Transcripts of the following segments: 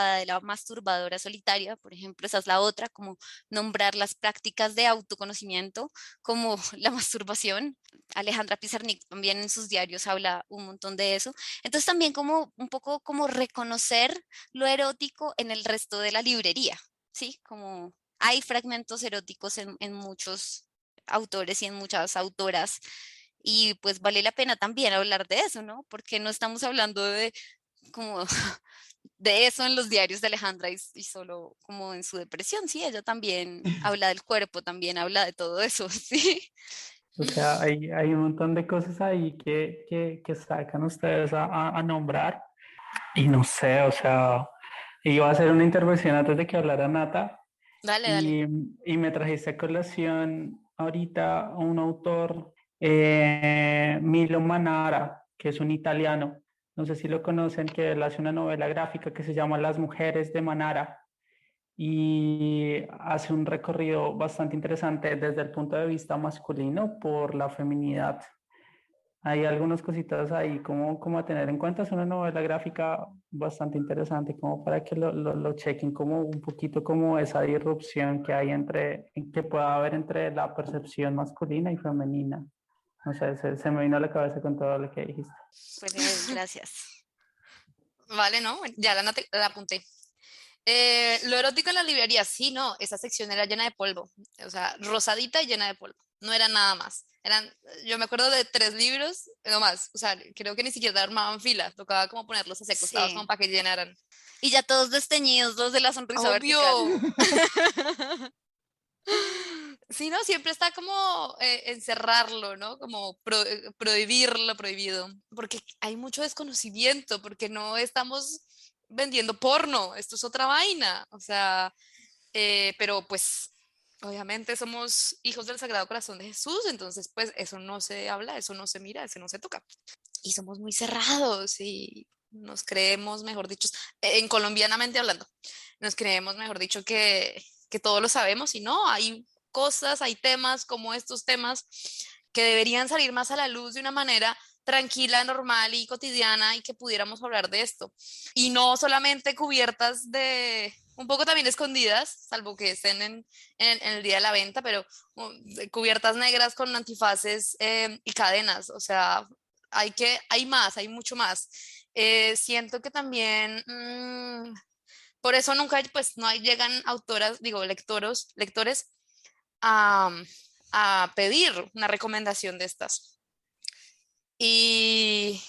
de la masturbadora solitaria, por ejemplo, esa es la otra, como nombrar las prácticas de autoconocimiento como la masturbación. Alejandra Pizarnik también en sus diarios habla un montón de eso. Entonces también como un poco como reconocer lo erótico en el resto de la librería, ¿sí? Como hay fragmentos eróticos en muchos autores y en muchas autoras y pues vale la pena también hablar de eso, ¿no? Porque no estamos hablando de como de eso en los diarios de Alejandra y solo como en su depresión, sí, ella también habla del cuerpo, también habla de todo eso, sí. O sea, hay un montón de cosas ahí que sacan ustedes a nombrar. Y no sé, o sea, iba a hacer una intervención antes de que hablara Nata Dale, dale. y, y me trajiste a colación ahorita a un autor, Milo Manara, que es un italiano. No sé si lo conocen, que él hace una novela gráfica que se llama Las mujeres de Manara y hace un recorrido bastante interesante desde el punto de vista masculino por la feminidad. Hay algunas cositas ahí como a tener en cuenta. Es una novela gráfica bastante interesante, como para que lo chequen, como un poquito como esa disrupción que hay que pueda haber entre la percepción masculina y femenina. No sé, se me vino a la cabeza con todo lo que dijiste. Pues gracias. Vale, ¿no? Ya la apunté. Lo erótico en la librería, sí, no, esa sección era llena de polvo, o sea, rosadita y llena de polvo, no era nada más. Yo me acuerdo de 3 libros, no más, o sea, creo que ni siquiera armaban fila, tocaba como ponerlos así acostados como Sí. para que llenaran. Y ya todos desteñidos, los de la sonrisa vertical. Obvio. Sí, no, siempre está como encerrarlo, ¿no? Como prohibir lo prohibido, porque hay mucho desconocimiento, porque no estamos vendiendo porno, esto es otra vaina, o sea, pero pues obviamente somos hijos del Sagrado Corazón de Jesús, entonces pues eso no se habla, eso no se mira, eso no se toca. Y somos muy cerrados y nos creemos, mejor dicho, en colombianamente hablando, nos creemos, mejor dicho, que todo lo sabemos y no, hay cosas, hay temas como estos temas que deberían salir más a la luz de una manera tranquila, normal y cotidiana y que pudiéramos hablar de esto. Y no solamente cubiertas de, un poco también escondidas, salvo que estén en el día de la venta, pero cubiertas negras con antifaces y cadenas. O sea, hay más, hay mucho más. Siento que también, por eso nunca, pues no llegan autoras, digo, lectores a, a pedir una recomendación de estas. Y,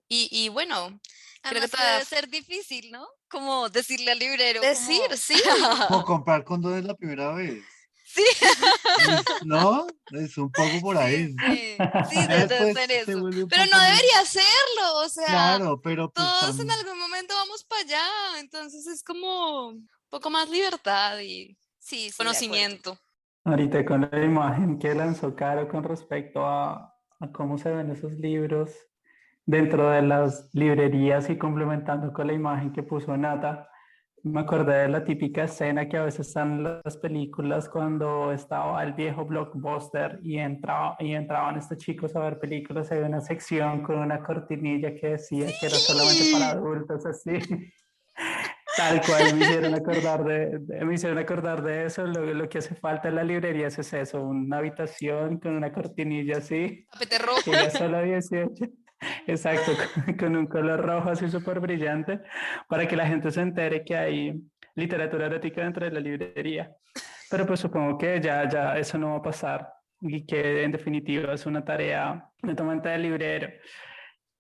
y bueno, creo que Además que debe ser difícil, ¿no? Como decirle al librero, decir, como... sí, O comprar condones la primera vez. Sí, ¿No? Es un poco por sí, ahí. sí, sí, Ya debe ser después se eso. vuelve un pero no poco más. debería hacerlo, o sea, Claro, pero pues todos en algún momento vamos para allá, entonces es como un poco más libertad y Sí, sí, de acuerdo. conocimiento. Ahorita con la imagen que lanzó Caro con respecto a cómo se ven esos libros dentro de las librerías y complementando con la imagen que puso Nata, me acordé de la típica escena que a veces están en las películas cuando estaba el viejo Blockbuster y entraban estos chicos a ver películas. Había una sección con una cortinilla que decía que era solamente para Sí, adultos, así. Tal cual me hicieron acordar me hicieron acordar de eso. Lo que hace falta en la librería es eso, una habitación con una cortinilla así, tapete que rojo. ya solo 18. Exacto, con un color rojo así súper brillante, para que la gente se entere que hay literatura erótica dentro de la librería. Pero pues supongo que ya eso no va a pasar y que en definitiva es una tarea netamente del librero.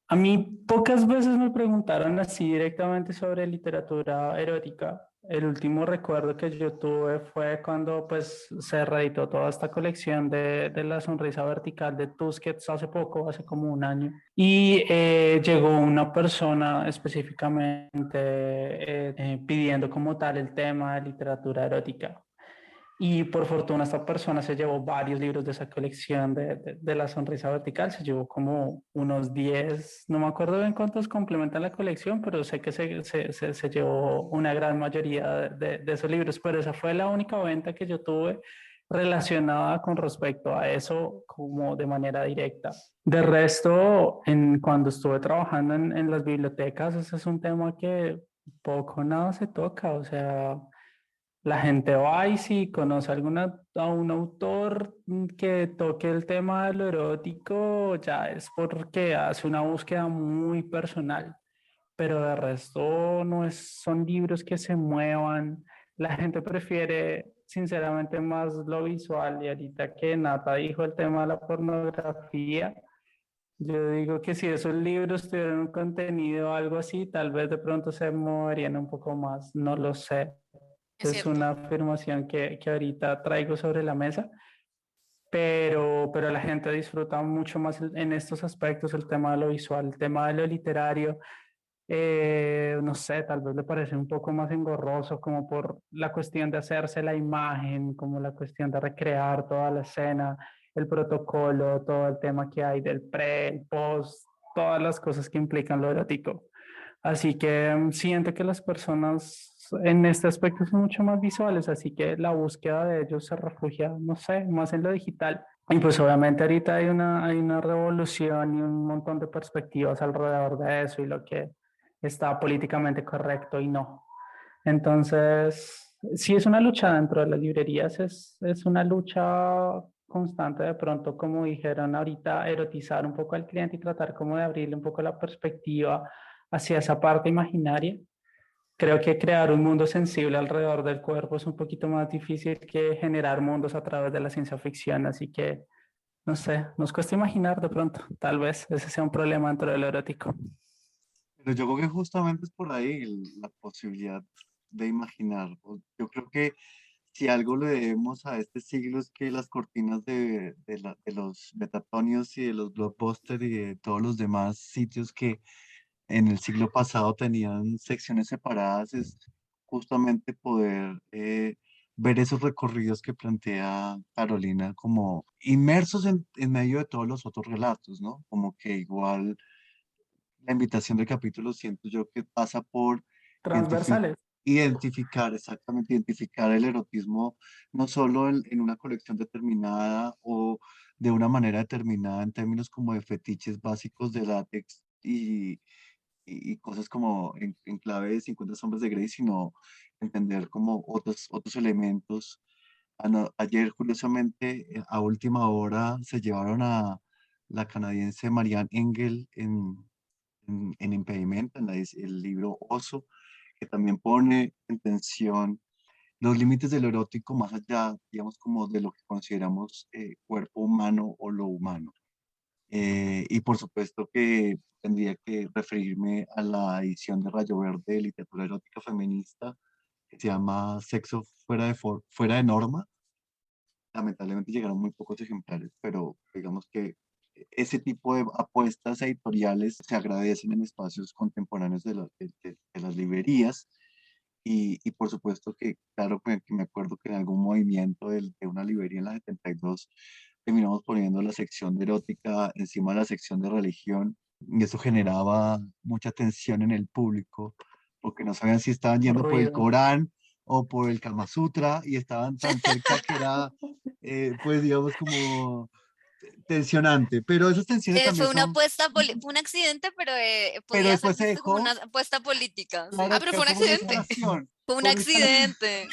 A mí pocas veces me preguntaron así directamente sobre literatura erótica. El último recuerdo que yo tuve fue cuando pues se reeditó toda esta colección de La Sonrisa Vertical de Tusquets hace poco, hace como un año. Y llegó una persona específicamente pidiendo como tal el tema de literatura erótica. Y por fortuna esta persona se llevó varios libros de esa colección de La Sonrisa Vertical, se llevó como unos 10, no me acuerdo bien cuántos complementan la colección, pero sé que se llevó una gran mayoría de esos libros, pero esa fue la única venta que yo tuve relacionada con respecto a eso como de manera directa. De resto, cuando estuve trabajando en las bibliotecas, ese es un tema que poco nada se toca, o sea, la gente va y si conoce a un autor que toque el tema de lo erótico, ya es porque hace una búsqueda muy personal, pero de resto no es, son libros que se muevan. La gente prefiere sinceramente más lo visual y ahorita que Nata dijo el tema de la pornografía, yo digo que si esos libros tuvieran un contenido o algo así, tal vez de pronto se moverían un poco más, no lo sé. Es Es cierto. una afirmación que ahorita traigo sobre la mesa, pero la gente disfruta mucho más en estos aspectos, el tema de lo visual, el tema de lo literario. No sé, tal vez le parece un poco más engorroso como por la cuestión de hacerse la imagen, como la cuestión de recrear toda la escena, el protocolo, todo el tema que hay del pre, el post, todas las cosas que implican lo erótico. Así que siento que las personas en este aspecto son mucho más visuales, así que la búsqueda de ellos se refugia, no sé, más en lo digital. Y pues obviamente ahorita hay una revolución y un montón de perspectivas alrededor de eso y lo que está políticamente correcto y no. Entonces, sí es una lucha dentro de las librerías, es una lucha constante de pronto, como dijeron ahorita, erotizar un poco al cliente y tratar como de abrirle un poco la perspectiva hacia esa parte imaginaria. Creo que crear un mundo sensible alrededor del cuerpo es un poquito más difícil que generar mundos a través de la ciencia ficción, así que, no sé, nos cuesta imaginar de pronto, tal vez ese sea un problema dentro del erótico. Pero yo creo que justamente es por ahí la posibilidad de imaginar. Yo creo que si algo le debemos a este siglo es que las cortinas de los metatonios y de los blockbusters y de todos los demás sitios que en el siglo pasado tenían secciones separadas, es justamente poder ver esos recorridos que plantea Carolina como inmersos en medio de todos los otros relatos, ¿no? Como que igual la invitación del capítulo siento yo que pasa por identifi- Transversales. identificar, exactamente, identificar el erotismo no solo en una colección determinada o de una manera determinada en términos como de fetiches básicos de látex y cosas como en clave de 50 sombras de Grey, sino entender como otros elementos. Ayer, curiosamente, a última hora se llevaron a la canadiense Marianne Engel en Impedimenta, el libro Oso, que también pone en tensión los límites de lo erótico más allá, digamos, como de lo que consideramos cuerpo humano o lo humano. Y por supuesto que tendría que referirme a la edición de Rayo Verde de literatura erótica feminista que se llama Sexo fuera de norma. Lamentablemente llegaron muy pocos ejemplares, pero digamos que ese tipo de apuestas editoriales se agradecen en espacios contemporáneos de las librerías. Y por supuesto que, claro, que me acuerdo que en algún movimiento de una librería en la 72 terminamos poniendo la sección de erótica encima de la sección de religión y eso generaba mucha tensión en el público porque no sabían si estaban yendo por el Ruido. Corán o por el Kama Sutra y estaban tan cerca que era, pues digamos, como tensionante. Pero esas tensiones también Fue una son, apuesta, fue un accidente, pero pero podía ser después se visto como una dejó, apuesta política, Ah, sí. claro, pero que fue un como una accidente. instalación. Fue un Fue una instalación. accidente.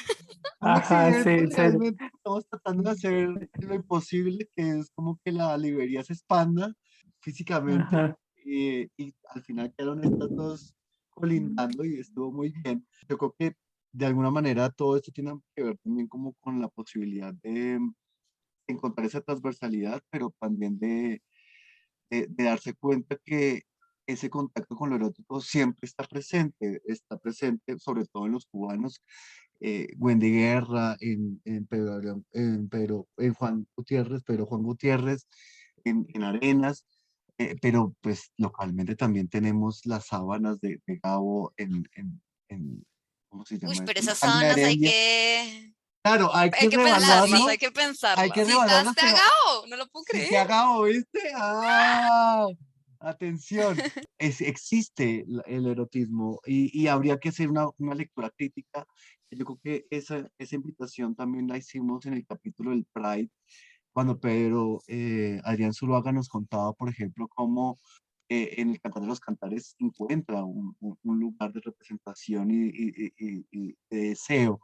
Un Ajá, accidente, sí, sí. realmente estamos tratando de hacer lo imposible, que es como que la librería se expanda físicamente Ajá. y al final quedaron estas dos colindando y estuvo muy bien. Yo creo que de alguna manera todo esto tiene que ver también como con la posibilidad de encontrar esa transversalidad, pero también de darse cuenta que ese contacto con lo erótico siempre está presente sobre todo en los cubanos. Wendy Guerra, en Juan Gutiérrez, pero Juan Gutiérrez, en Arenas, pero pues localmente también tenemos las sábanas de Gabo ¿cómo se Uy, llama pero esto? En esas Cali de sábanas Heredia. Claro, Hay que pensarlas. hay que revaluarlas, Citaste a pero Gao, no lo puedo si creer. te Gabo, ¿viste? ¡Ah! Atención, existe el erotismo y habría que hacer una lectura crítica. Yo creo que esa invitación también la hicimos en el capítulo del Pride, cuando Adrián Zuluaga nos contaba, por ejemplo, cómo en el Cantar de los Cantares encuentra un lugar de representación y de deseo,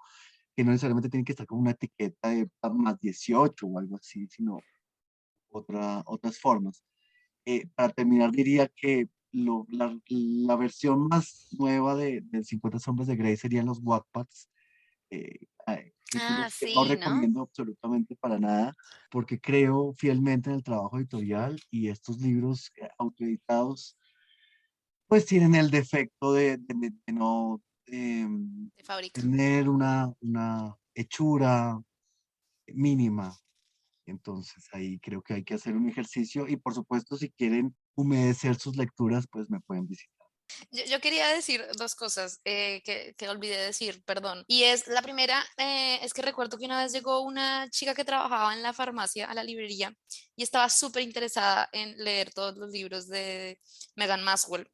que no necesariamente tiene que estar con una etiqueta de más 18 o algo así, sino otras formas. Para terminar, diría que la versión más nueva de 50 sombras de Grey serían los Wattpads, Ah, títulos que no sí, ¿no? recomiendo absolutamente para nada, porque creo fielmente en el trabajo editorial y estos libros autoeditados, pues tienen el defecto de no De fábrica. tener una hechura mínima. Entonces ahí creo que hay que hacer un ejercicio y por supuesto si quieren humedecer sus lecturas, pues me pueden visitar. Yo quería decir dos cosas que olvidé decir, perdón. Y es la primera, es que recuerdo que una vez llegó una chica que trabajaba en la farmacia, a la librería, y estaba súper interesada en leer todos los libros de Megan Maswell.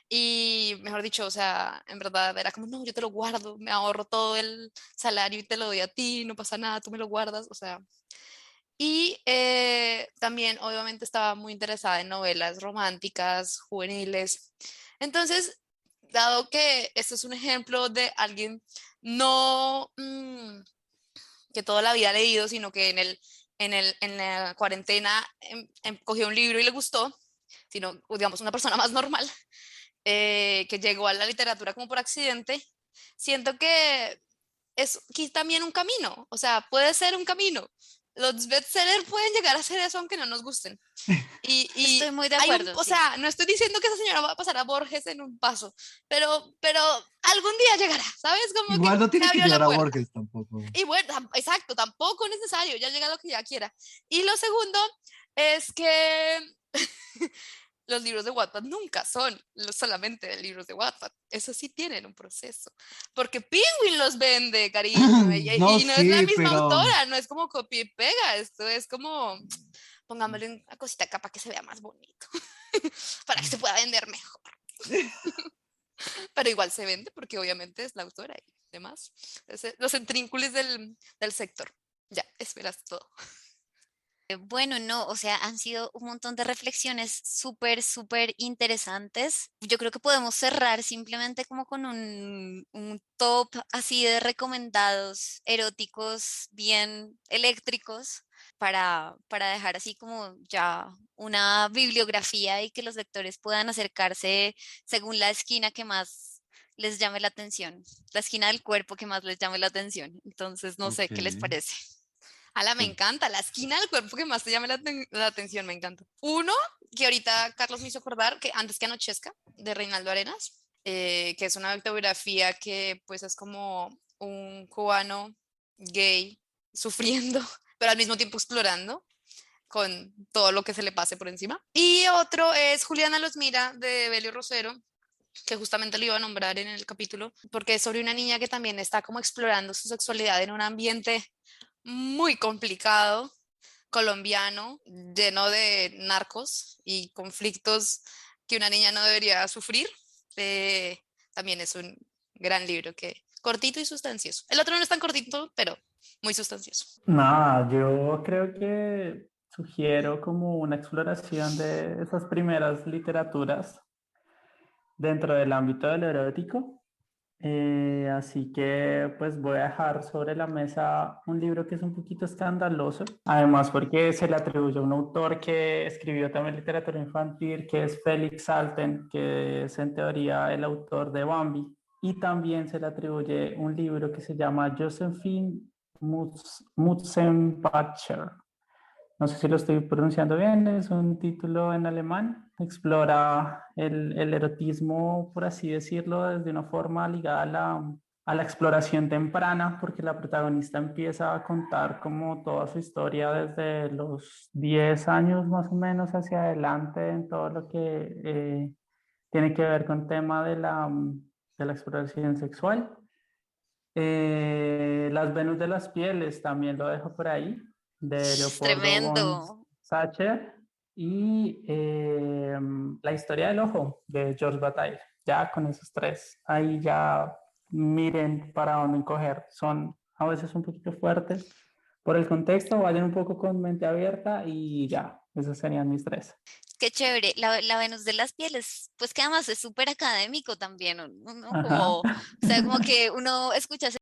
Y mejor dicho, o sea, en verdad era como, no, yo te lo guardo, me ahorro todo el salario y te lo doy a ti, no pasa nada, tú me lo guardas, o sea. Y también, obviamente, estaba muy interesada en novelas románticas, juveniles. Entonces, dado que este es un ejemplo de alguien no que toda la vida ha leído, sino que en la cuarentena cogió un libro y le gustó, sino, digamos, una persona más normal, que llegó a la literatura como por accidente, siento que es aquí también un camino, o sea, puede ser un camino. Los bestsellers pueden llegar a ser eso aunque no nos gusten. Estoy Y muy de hay un, acuerdo, o sí. sea, no estoy diciendo que esa señora va a pasar a Borges en un paso, pero algún día llegará, ¿sabes? Como que Igual no se tiene que abrió la llegar a puerta. Borges tampoco. Y bueno, exacto, tampoco es necesario, ya llega lo que ya quiera. Y lo segundo es que los libros de Wattpad nunca son solamente libros de Wattpad. Eso sí tienen un proceso. Porque Penguin los vende, cariño. No, Y no es la sí, misma pero autora, no es como copia y pega. Esto es como, pongámosle una cosita acá para que se vea más bonito. Para que se pueda vender mejor. Pero igual se vende porque obviamente es la autora y demás. Los intrínculos del sector. Ya, esperas todo. Bueno, no, o sea, han sido un montón de reflexiones súper, súper interesantes. Yo creo que podemos cerrar simplemente como con un top así de recomendados eróticos bien eléctricos para dejar así como ya una bibliografía y que los lectores puedan acercarse según la esquina que más les llame la atención, la esquina del cuerpo que más les llame la atención. Entonces, no sé, ok. ¿qué les parece? Ala, me Pues, encanta, la esquina del cuerpo que más te llame la atención, me encanta. Uno, que ahorita Carlos me hizo acordar, que antes que anochezca, de Reinaldo Arenas, que es una autobiografía que pues es como un cubano gay sufriendo, pero al mismo tiempo explorando con todo lo que se le pase por encima. Y otro es Juliana los mira, de Belio Rosero, que justamente lo iba a nombrar en el capítulo, porque es sobre una niña que también está como explorando su sexualidad en un ambiente muy complicado, colombiano, lleno de narcos y conflictos que una niña no debería sufrir. Eh, También es un gran libro que cortito y sustancioso. El otro no es tan cortito, pero muy sustancioso. Nada, yo creo que sugiero como una exploración de esas primeras literaturas dentro del ámbito del erótico. Así que pues voy a dejar sobre la mesa un libro que es un poquito escandaloso, además porque se le atribuye a un autor que escribió también literatura infantil, que es Félix Salten, que es en teoría el autor de Bambi, y también se le atribuye un libro que se llama Josephine Mutzenbacher. No sé si lo estoy pronunciando bien, es un título en alemán. Explora el erotismo, por así decirlo, desde una forma ligada a la exploración temprana, porque la protagonista empieza a contar como toda su historia desde los 10 años más o menos hacia adelante en todo lo que tiene que ver con tema de la exploración sexual. Las Venus de las Pieles también lo dejo por ahí, de Leopoldo von Tremendo. Sacher, y La historia del ojo, de George Bataille. Ya con esos tres, ahí ya miren para dónde coger. Son a veces un poquito fuertes por el contexto, vayan un poco con mente abierta y ya, Esos serían mis tres. Qué chévere. La Venus de las pieles, pues que además es súper académico también, ¿no? Como, Ajá. o sea, como que uno escucha ese